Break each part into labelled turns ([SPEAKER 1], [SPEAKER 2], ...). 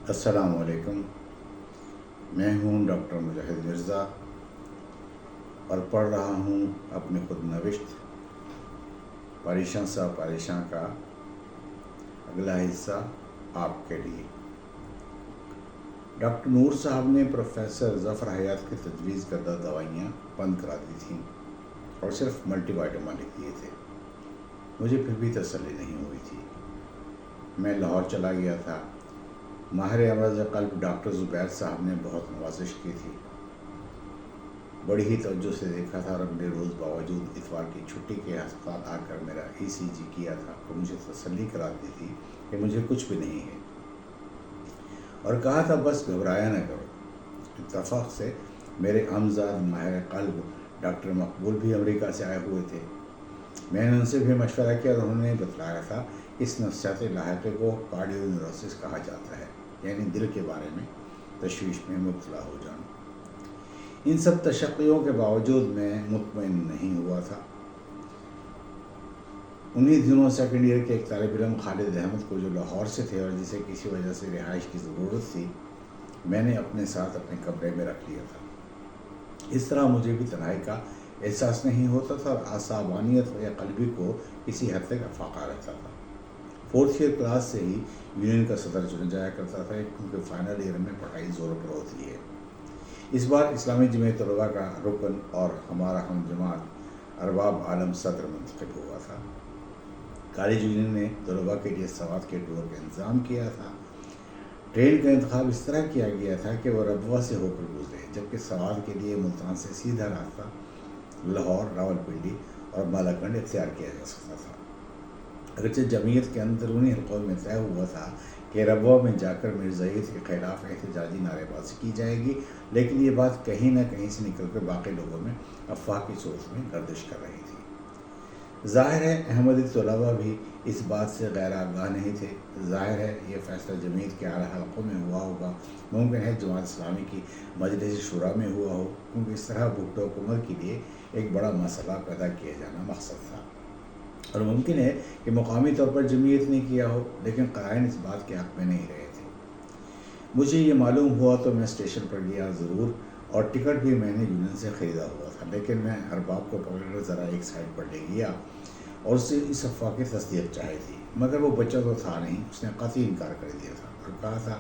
[SPEAKER 1] السلام علیکم۔ میں ہوں ڈاکٹر مجاہد مرزا اور پڑھ رہا ہوں اپنی خود نوشت پریشاں سا پریشاں کا اگلا حصہ آپ کے لیے۔ ڈاکٹر نور صاحب نے پروفیسر ظفر حیات کی تجویز کردہ دوائیاں بند کرا دی تھیں اور صرف ملٹی وائٹامن لکھ دیے تھے۔ مجھے پھر بھی تسلی نہیں ہوئی تھی۔ میں لاہور چلا گیا تھا۔ ماہر امراض قلب ڈاکٹر زبیر صاحب نے بہت نوازش کی تھی، بڑی ہی توجہ سے دیکھا تھا اور اگلے روز باوجود اتوار کی چھٹی کے ہسپتال آ کر میرا ECG کیا تھا اور مجھے تسلی کرا دی تھی کہ مجھے کچھ بھی نہیں ہے، اور کہا تھا بس گھبرایا نہ کرو۔ اتفاق سے میرے ہمزاد ماہر قلب ڈاکٹر مقبول بھی امریکہ سے آئے ہوئے تھے۔ میں نے ان سے بھی مشورہ کیا اور انہوں نے بتلایا تھا کہ اس نفسیات لاحقے کو کارڈیو نیوروسس کہا جاتا ہے، یعنی دل کے بارے میں تشویش میں مبتلا ہو جانا۔ ان سب تشخیصوں کے باوجود میں مطمئن نہیں ہوا تھا۔ انہی دنوں سیکنڈ ایئر کے ایک طالب علم خالد احمد کو، جو لاہور سے تھے اور جسے کسی وجہ سے رہائش کی ضرورت تھی، میں نے اپنے ساتھ اپنے کمرے میں رکھ لیا تھا۔ اس طرح مجھے بھی تنہائی کا احساس نہیں ہوتا تھا اور عصبانیت یا قلبی کو کسی حد تک افاقہ رہتا تھا۔ 4th ایئر کلاس سے ہی یونین کا صدر چنا جایا کرتا تھا، کیونکہ فائنل ایئر میں پڑھائی زور پر ہوتی ہے۔ اس بار اسلامی جمعیت طلباء کا رکن اور ہمارا ہم جماعت ارباب عالم صدر منتخب ہوا تھا۔ کالج یونین نے طلباء کے لیے سوات کے ٹور کا انتظام کیا تھا۔ ٹرین کا انتخاب اس طرح کیا گیا تھا کہ وہ ربوہ سے ہو کر گزرے، جبکہ سوات کے لیے ملتان سے سیدھا راستہ لاہور، راولپنڈی اور بالاکنڈ اختیار کیا جا سکتا تھا۔ اگرچہ جمعیت کے اندرونی حلقوں میں طے ہوا تھا کہ ربوہ میں جا کر مرزائیت کے خلاف احتجاجی نعرے بازی کی جائے گی، لیکن یہ بات کہیں نہ کہیں سے نکل کر باقی لوگوں میں افواہ کی صورت میں گردش کر رہی تھی۔ ظاہر ہے احمدی طلباء بھی اس بات سے غیر آگاہ نہیں تھے۔ ظاہر ہے یہ فیصلہ جمعیت کے اعلیٰ حلقوں میں ہوا ہوگا، ممکن ہے جماعت اسلامی کی مجلس شورا میں ہوا ہو، کیونکہ اس طرح بھٹو حکومت کے لیے ایک بڑا مسئلہ پیدا کیا جانا مقصد تھا، اور ممکن ہے کہ مقامی طور پر جمعیت نے کیا ہو، لیکن قرائن اس بات کے حق میں نہیں رہے تھے۔ مجھے یہ معلوم ہوا تو میں اسٹیشن پر گیا ضرور، اور ٹکٹ بھی میں نے یونین سے خریدا ہوا تھا، لیکن میں ارباب کو پکڑ کر ذرا ایک سائڈ پر لے گیا اور اس سے اس افواہ کی تصدیق چاہی تھی، مگر وہ بچہ تو تھا نہیں، اس نے قطعی انکار کر دیا تھا اور کہا تھا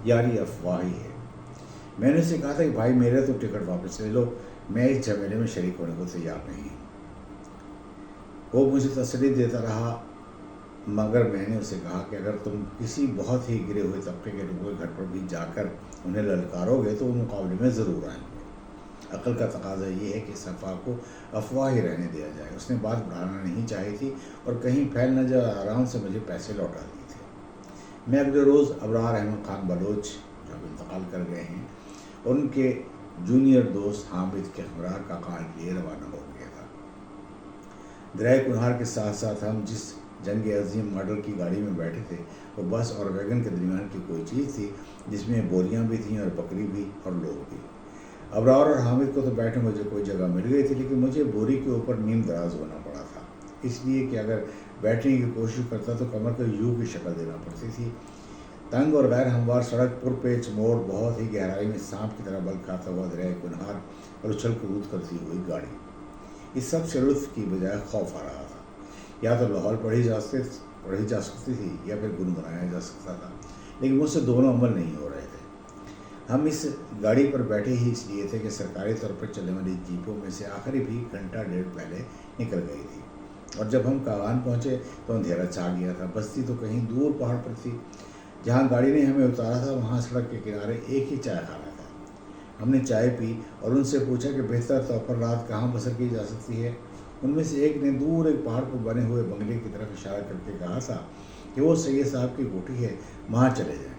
[SPEAKER 1] یار یہ افواہ ہی ہے۔ میں نے اسے کہا تھا کہ بھائی میرے تو ٹکٹ واپس لے لو، میں اس جھمیلے میں شریک ہونے کو تیار نہیں ہوں۔ وہ مجھے تسلی دیتا رہا، مگر میں نے اسے کہا کہ اگر تم کسی بہت ہی گرے ہوئے طبقے کے لوگوں کے گھر پر بھی جا کر انہیں للکارو گے تو وہ مقابلے میں ضرور آئیں گے۔ عقل کا تقاضا یہ ہے کہ اس افواہ کو افواہ ہی رہنے دیا جائے۔ اس نے بات بڑھانا نہیں چاہی تھی اور کہیں پھیل نہ جائے، آرام سے مجھے پیسے لوٹا دیے تھے۔ میں اگلے روز ابرار احمد خان بلوچ، جو اب انتقال کر گئے ہیں، اور ان کے جونیئر دوست حامد کے ہمراہ کاکان کے لیے روانہ ہو گیا تھا۔ دریائے کنہار کے ساتھ ساتھ ہم جس جنگ عظیم ماڈل کی گاڑی میں بیٹھے تھے، وہ بس اور ویگن کے درمیان کی کوئی چیز تھی جس میں بوریاں بھی تھیں اور بکری بھی اور لوگ بھی۔ ابرار اور حامد کو تو بیٹھے مجھے کوئی جگہ مل گئی تھی، لیکن مجھے بوری کے اوپر نیم دراز ہونا پڑا تھا، اس لیے کہ اگر بیٹھنے کی کوشش کرتا تو کمر کو یو کی شکل دینا پڑتی تھی۔ تنگ اور غیر ہموار سڑک، پر پیچ موڑ، بہت ہی گہرائی میں سانپ کی طرح بل کھاتا ہوا دریائے کنہار اور اچھل کود کرتی ہوئی گاڑی، اس سب سے لطف کی بجائے خوف آ رہا تھا۔ یا تو لاہور پڑھی جا سکتی تھی یا پھر گنگنایا جا سکتا تھا، لیکن مجھ سے دونوں عمل نہیں ہو رہے تھے۔ ہم اس گاڑی پر بیٹھے ہی اس لیے تھے کہ سرکاری طور پر چلنے والی جیپوں میں سے آخری بھی گھنٹہ ڈیڑھ پہلے نکل گئی تھی، اور جب ہم کاغان پہنچے تو اندھیرا چھا گیا تھا۔ بستی تو کہیں دور پہاڑ پر تھی۔ جہاں گاڑی نے ہمیں اتارا تھا وہاں سڑک کے کنارے ایک ہی چائے خانہ تھا۔ ہم نے چائے پی اور ان سے پوچھا کہ بہتر طور پر رات کہاں بسر کی جا سکتی ہے۔ ان میں سے ایک نے دور ایک پہاڑ پر بنے ہوئے بنگلے کی طرف اشارہ کر کے کہا تھا کہ وہ سید صاحب کی کوٹھی ہے، وہاں چلے جائیں۔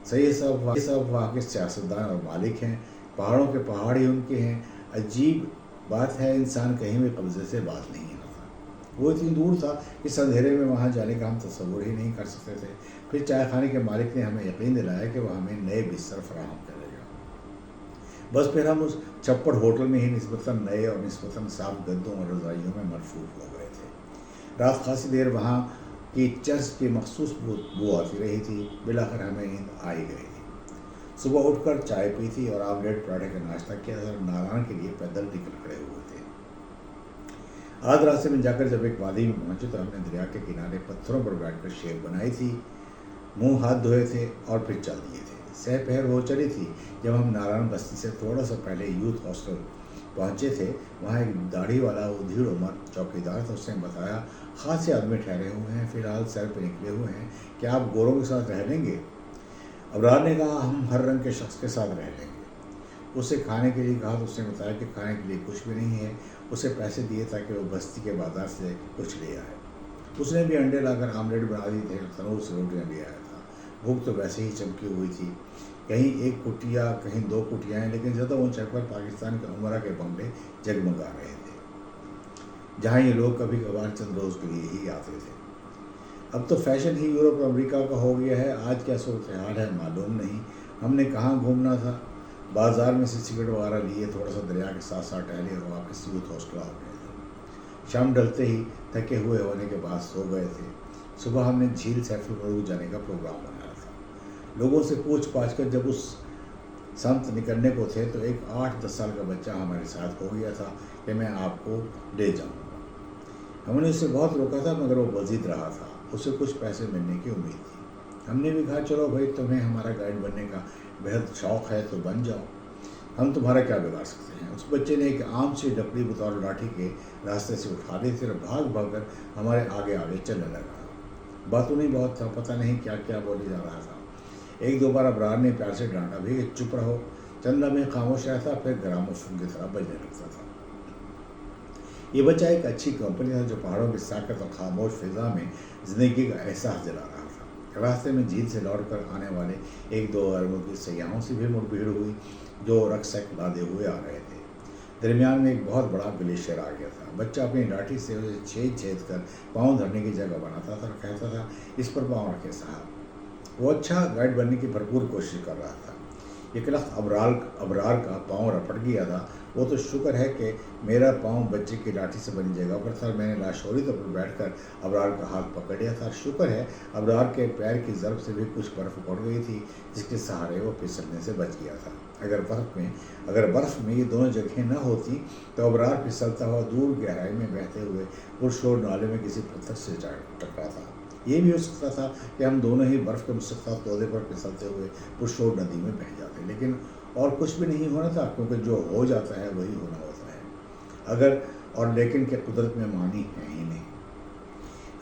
[SPEAKER 1] سید صاحب وہاں کے سیاستدان اور مالک ہیں، پہاڑوں کے پہاڑ ہی ان کے ہیں۔ عجیب بات ہے، انسان کہیں بھی قبضے سے بات نہیں ہوتا۔ وہ اتنی دور تھا کہ اس اندھیرے میں وہاں جانے کا ہم تصور ہی نہیں کر سکتے تھے۔ پھر چائے خانے کے مالک نے ہمیں یقین دلایا کہ وہ ہمیں نئے بستر فراہم کرے گا۔ بس پھر ہم اس چھپڑ ہوٹل میں ہی نسبتاً نئے اور نسبتاً صاف گدوں اور رضائیوں میں مرفوع ہو گئے تھے۔ رات خاصی دیر وہاں कि चर्च की मखसूस बू आती रही थी। बिलाखिर हमें नींद आ ही गई थी। सुबह उठकर चाय पी थी और आमलेट पराठे का नाश्ता किया था और नारायण के लिए पैदल निकल खड़े हुए थे। आध रास्ते में जाकर जब एक वादी में पहुंचे तो हमने दरिया के किनारे पत्थरों पर बैठकर शेव बनाई थी, मुंह हाथ धोए थे और फिर चल दिए थे। सहपहर हो चली थी जब हम नारायण बस्ती से थोड़ा सा पहले यूथ हॉस्टल पहुंचे थे। वहाँ एक दाढ़ी वाला उधीड़ उमर चौकीदार था। उसने बताया, खासे आदमी ठहरे हुए हैं, फिलहाल सैर पर निकले हुए हैं, क्या आप गोरों के साथ रह लेंगे? अबरार ने कहा, हम हर रंग के शख्स के साथ रह लेंगे। उसे खाने के लिए कहा तो उसने बताया कि खाने के लिए कुछ भी नहीं है। उसे पैसे दिए ताकि वो बस्ती के बाजार से कुछ ले आए। उसने भी अंडे लाकर आमलेट बना दिए थे, तनूर से रोटियाँ ले आया था। भूख तो वैसे ही चमकी हुई थी, कहीं एक कुटिया कहीं दो कुटियाएँ, लेकिन ज़्यादा ऊंचाई पर पाकिस्तान के उमरा के बंगले जगमगा रहे थे, जहाँ ये लोग कभी कभार चंद रोज़ के लिए ही आते थे। अब तो फैशन ही यूरोप और अमेरिका का हो गया है। आज क्या सूरत हाल है मालूम नहीं। हमने कहाँ घूमना था, बाज़ार में से सिगरेट वगैरह लिए, थोड़ा सा दरिया के साथ साथ टहले और वापस यूथ हॉस्टल आ गए थे। शाम ढलते ही थके हुए होने के बाद सो गए थे। सुबह हमने झील सैफुल मरूग जाने का प्रोग्राम बनाया था। लोगों से पूछ पाछ कर जब उस संत निकलने को थे तो एक 8-10 साल का बच्चा हमारे साथ हो गया था कि मैं आपको ले जाऊँगा। हमने उसे बहुत रोका था मगर वो बज़िद रहा था। उसे कुछ पैसे मिलने की उम्मीद थी। हमने भी कहा, चलो भाई, तुम्हें हमारा गाइड बनने का बेहद शौक़ है तो बन जाओ, हम तुम्हारा क्या बिगाड़ सकते हैं। उस बच्चे ने एक आम सी लकड़ी बतौर लाठी के रास्ते से उठा ली थी और भाग भाग कर हमारे आगे आगे चलने लगा। बातों नहीं बहुत था, पता नहीं क्या क्या बोले जा रहा था। एक दो बार अबरार ने प्यार से डांटा भी कि चुप रहो। चंद लम्हे खामोश रहता, फिर ग्रामोफोन की तरह बजने लगता था। ये बच्चा एक अच्छी कंपनी था जो पहाड़ों की साकत और खामोश फिजा में ज़िंदगी का एहसास दिला रहा था। रास्ते में झील से लौट कर आने वाले एक दो अरबों की सयाहों से भी मुठभेड़ हुई जो रक्सक लादे हुए आ रहे थे। दरमियान में एक बहुत बड़ा ग्लेशियर आ गया था। बच्चा अपनी लाठी से उसे छेद छेद कर पाँव धरने की जगह बनाता था और कहता था, इस पर पाँव रखे साहब। वो अच्छा गाइड बनने की भरपूर कोशिश कर रहा था। एक लख्त अबरार का पाँव रपट गया था। वो तो शुक्र है कि मेरा पाँव बच्चे की लाठी से बनी जगह पर था। मैंने लाशौरी तौर पर बैठकर अबरार का हाथ पकड़ लिया था। शुक्र है अबरार के पैर की ज़रब से भी कुछ बर्फ़ पड़ गई थी जिसके सहारे वो फिसलने से बच गया था। अगर बर्फ़ में ये दोनों जगहें न होती तो अबरार फिसलता हुआ दूर गहराई में बहते हुए पुरशोर नाले में किसी पत्थर से जा टकरा था। ये भी हो सकता था कि हम दोनों ही बर्फ़ के मुसक्का तौदे पर फिसलते हुए पुरशोर नदी में बह जाते, लेकिन और कुछ भी नहीं होना था, क्योंकि जो हो जाता है वही होना होता है। अगर और लेकिन के कुदरत में मानी है ही नहीं।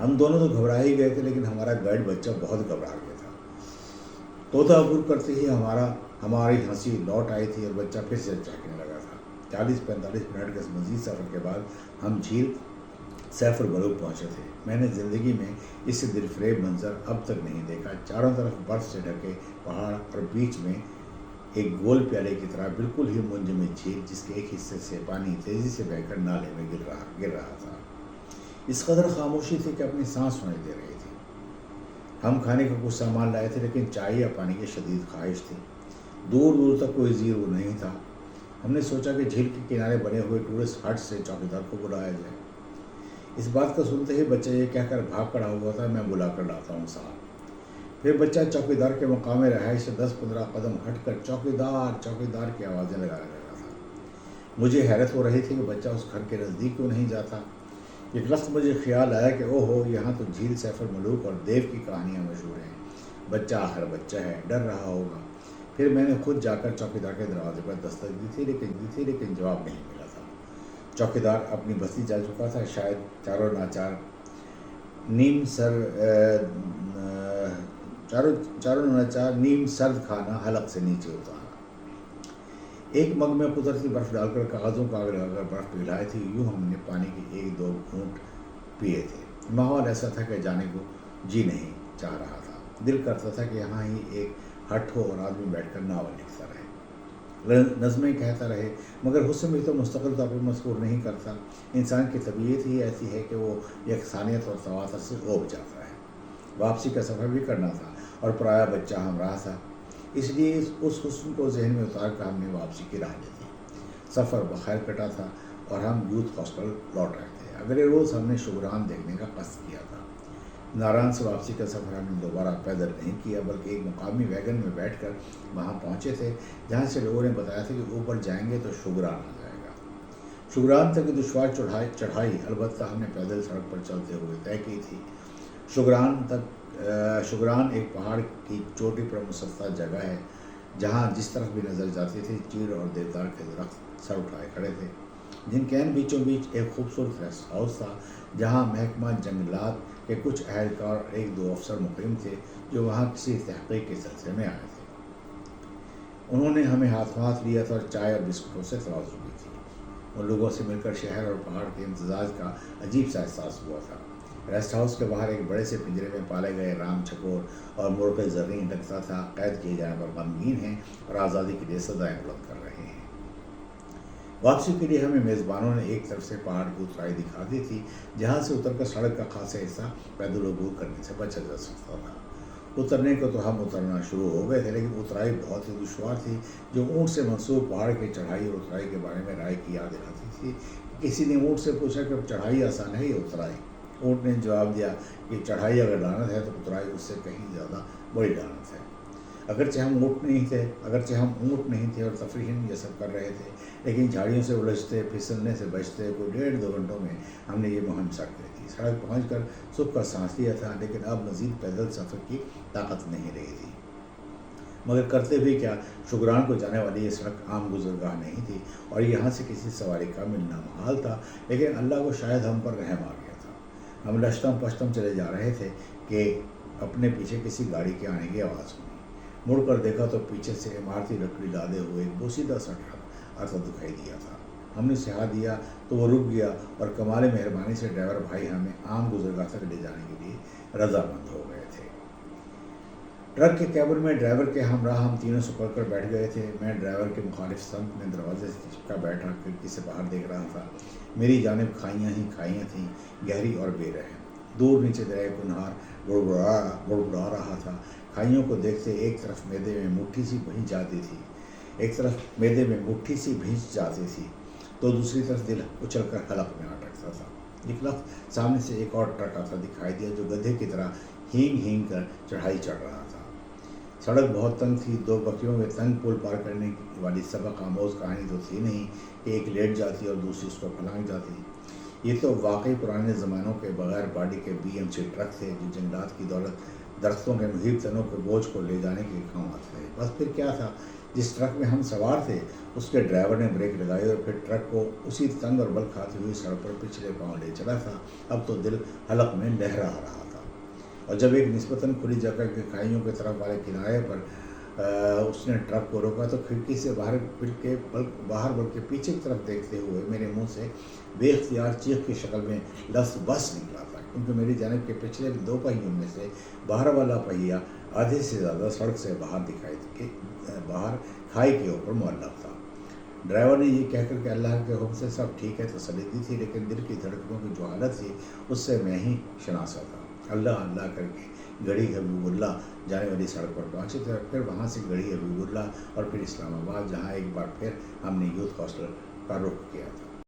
[SPEAKER 1] हम दोनों तो घबरा ही गए थे, लेकिन हमारा गाइड बच्चा बहुत घबरा गया था। तोता अबूर करते ही हमारी हंसी लौट आई थी और बच्चा फिर से चहकने लगा था। 40-45 मिनट के मज़ीद सफ़र के बाद हम झील सैफुल मरूग पहुँचे थे। मैंने ज़िंदगी में इससे दिलफरेब मंजर अब तक नहीं देखा। चारों तरफ बर्फ़ से ढके पहाड़ और बीच में एक गोल प्याले की तरह बिल्कुल ही मुंजमद झील, जिसके एक हिस्से से पानी तेज़ी से बहकर नाले में गिर रहा था। इस कदर खामोशी थी कि अपनी सांस सुनाई दे रही थी। हम खाने का कुछ सामान लाए थे, लेकिन चाय या पानी की शदीद ख्वाहिश थी। दूर दूर तक कोई जीरो नहीं था। हमने सोचा कि झील के किनारे बने हुए टूरिस्ट हट से चौकीदार को बुलाया जाए। इस बात को सुनते ही बच्चा ये कहकर भाग खड़ा हुआ था, मैं बुला कर लाता हूँ साहब। फिर बच्चा चौकीदार के मकाम रहाइश से 10-15 कदम हटकर चौकीदार की आवाज़ें लगाने लगा था। मुझे हैरत हो रही थी कि बच्चा उस घर के नज़दीक क्यों नहीं जाता। एक वक्त मुझे ख्याल आया कि ओहो, यहाँ तो झील सैफुल मलूक और देव की कहानियाँ मशहूर हैं। बच्चा आखिर बच्चा है, डर रहा होगा। फिर मैंने खुद जाकर चौकीदार के दरवाजे पर दस्तक दी थी, लेकिन जवाब नहीं मिला था। चौकीदार अपनी बस्ती जा चुका था। शायद चारों नाचार नीम सर्द खाना हलक से नीचे उतारा। एक मग में कुदरती बर्फ़ डालकर कागज़ों का आग लगाकर बर्फ़ पिघलाई थी। यूँ हमने पानी के 1-2 घूंट पिए थे। माहौल ऐसा था कि जाने को जी नहीं चाह रहा था। दिल करता था कि यहाँ ही एक हट हो और आदमी बैठकर नावल लिखता रहे, नज़में कहता रहे, मगर हुस्न भी तो मुस्तकिल तौर पर मज़कूर नहीं करता। इंसान की तबीयत ही ऐसी है कि वो यकसानियत और तवातर से ऊब जाता है। वापसी का सफ़र भी करना था और पराया बच्चा हमरा था, इसलिए उस हुस्न को जहन में उतार कर हमने वापसी की राह ली थी। सफ़र बखैर कटा था और हम यूथ हॉस्टल लौट रहे थे। अगले रोज़ हमने शुगरान देखने का कस्द किया था। नारायण से वापसी का सफ़र हमने दोबारा पैदल नहीं किया, बल्कि एक मुकामी वैगन में बैठकर वहाँ पहुँचे थे, जहाँ से लोगों ने बताया था कि ऊपर जाएंगे तो शुगरान आ जाएगा। शुगरान तक की दुश्वार चढ़ाई अलबत्ता हमने पैदल सड़क पर चलते हुए तय की थी। शुगरान एक पहाड़ की चोटी पर मुसत्ता जगह है, जहाँ जिस तरफ भी नज़र जाती थी चीड़ और देवदार के दरख्त सर उठाए खड़े थे, जिनके बीचों बीच एक खूबसूरत रेस्ट हाउस था, जहाँ महकमा जंगलात के कुछ अहलकार और एक दो अफसर मुकीम थे जो वहाँ किसी तहक़ीक़ के सिलसिले में आए थे। उन्होंने हमें हाथ लिया था और चाय और बिस्कुटों से तवाज़ुन की थी। उन लोगों से मिलकर शहर और पहाड़ के इम्तिजाज का अजीब सा एहसास हुआ था। रेस्ट हाउस के बाहर एक बड़े से पिंजरे में पाले गए राम चकोर और मुर्ग़े ज़र्रीन लगता था कैद किए जाने पर गमगीन हैं और आज़ादी के लिए सदाएँ बुलंद कर रहे हैं। वापसी के लिए हमें मेज़बानों ने एक तरफ से पहाड़ की उतराई दिखा दी थी, जहाँ से उतरकर सड़क का खासा हिस्सा पैदल अबूर करने से बचा जा सकता था। उतरने को तो हम उतरना शुरू हो गए थे, लेकिन उतराई बहुत ही दुश्वार थी, जो ऊँट से मंसूब पहाड़ की चढ़ाई और उतराई के बारे में राय की याद दिलाती थी। किसी ने ऊँट से पूछा कि चढ़ाई आसान है या उतराई? ऊँट ने जवाब दिया कि चढ़ाई अगर लानत है तो उतराई उससे कहीं ज़्यादा बड़ी लानत है। अगरचे हम ऊँट नहीं थे और तफरीहन ये सब कर रहे थे, लेकिन झाड़ियों से उलझते फिसलने से बचते कोई 1.5-2 घंटों में हमने ये मुहिम सक ली थी। सड़क पहुंचकर सुख का सांस लिया था, लेकिन अब मज़ीद पैदल सफ़र की ताकत नहीं रही थी। मगर करते भी क्या, शुगरान को जाने वाली ये सड़क आम गुजरगाह नहीं थी और यहाँ से किसी सवारी का मिलना महाल था, लेकिन अल्लाह को शायद हम पर रहम आ गया था। हम लश्तम पश्तम चले जा रहे थे कि अपने पीछे किसी गाड़ी के आने की आवाज़ सुनी। मुड़कर देखा तो पीछे से इमारती लकड़ी लादे हुए एक बोसीदा सा ट्रक आता दिखाई दिया था। हमने सिहा दिया तो वो रुक गया और कमाल मेहरबानी से ड्राइवर भाई हमें आम गुजरगाह तक ले जाने के लिए रजामंद हो गए थे। ट्रक के कैबिन में ड्राइवर के हमराह हम तीनों सुकड़ कर बैठ गए थे। मैं ड्राइवर के मुखालिफ संग में दरवाजे से चिपका बैठा खिड़की से बाहर देख रहा था। मेरी जानिब खाइयाँ ही खाइयाँ थीं, गहरी और बेरहम। दूर नीचे दरिया कुनहार बुड़बुड़ा रहा था। खाइयों को देखते एक तरफ मैदे में मुट्ठी सी भींच जाती थी तो दूसरी तरफ दिल उछल कर हलक में अटकता था। एक लफ्ज़ सामने से एक और ट्रक आता दिखाई दिया, जो गधे की तरह हींग कर चढ़ाई चढ़ रहा था। सड़क बहुत तंग थी। 2 बकरियों में तंग पुल पार करने वाली सबक आमोज़ कहानी तो थी नहीं कि एक लेट जाती और दूसरी उसको फलांग जाती। ये तो वाकई पुराने ज़मानों के बगैर बॉडी के BMC ट्रक थे, जो जंगलात की दौलत दरख्तों के मुहिब तनों के बोझ को ले जाने के काम आते थे। बस फिर क्या था, जिस ट्रक में हम सवार थे उसके ड्राइवर ने ब्रेक लगाई और फिर ट्रक को उसी तंग और बल खाती हुई सड़क पर पिछले पाँव ले चला था। अब तो दिल हलक में लहरा रहा था। और जब एक निस्बतन खुली जगह के खाइयों की तरफ वाले किनारे पर उसने ट्रक को रोका तो खिड़की से बाहर बल्कि पीछे की तरफ देखते हुए मेरे मुंह से बेख्तियार चीख की शक्ल में लफ्ज़ बस निकला था, क्योंकि मेरी जानिब के पिछले 2 पहियों में से बाहर वाला पहिया आधे से ज़्यादा सड़क से बाहर खाई के ऊपर मुअल्लक़ था। ड्राइवर ने ये कहकर कि अल्लाह के हुक्म से सब ठीक है तसल्ली दी थी, लेकिन दिल की धड़कनों की जो हालत थी उससे मैं ही शनासा था। अल्लाह अल्लाह करके गढ़ी हबीबुल्ला जाने वाली सड़क पर पहुँचे थे, फिर वहाँ से गढ़ी हबीबुल्ला और फिर इस्लामाबाद, जहाँ एक बार फिर हमने यूथ हॉस्टल का रुख किया था।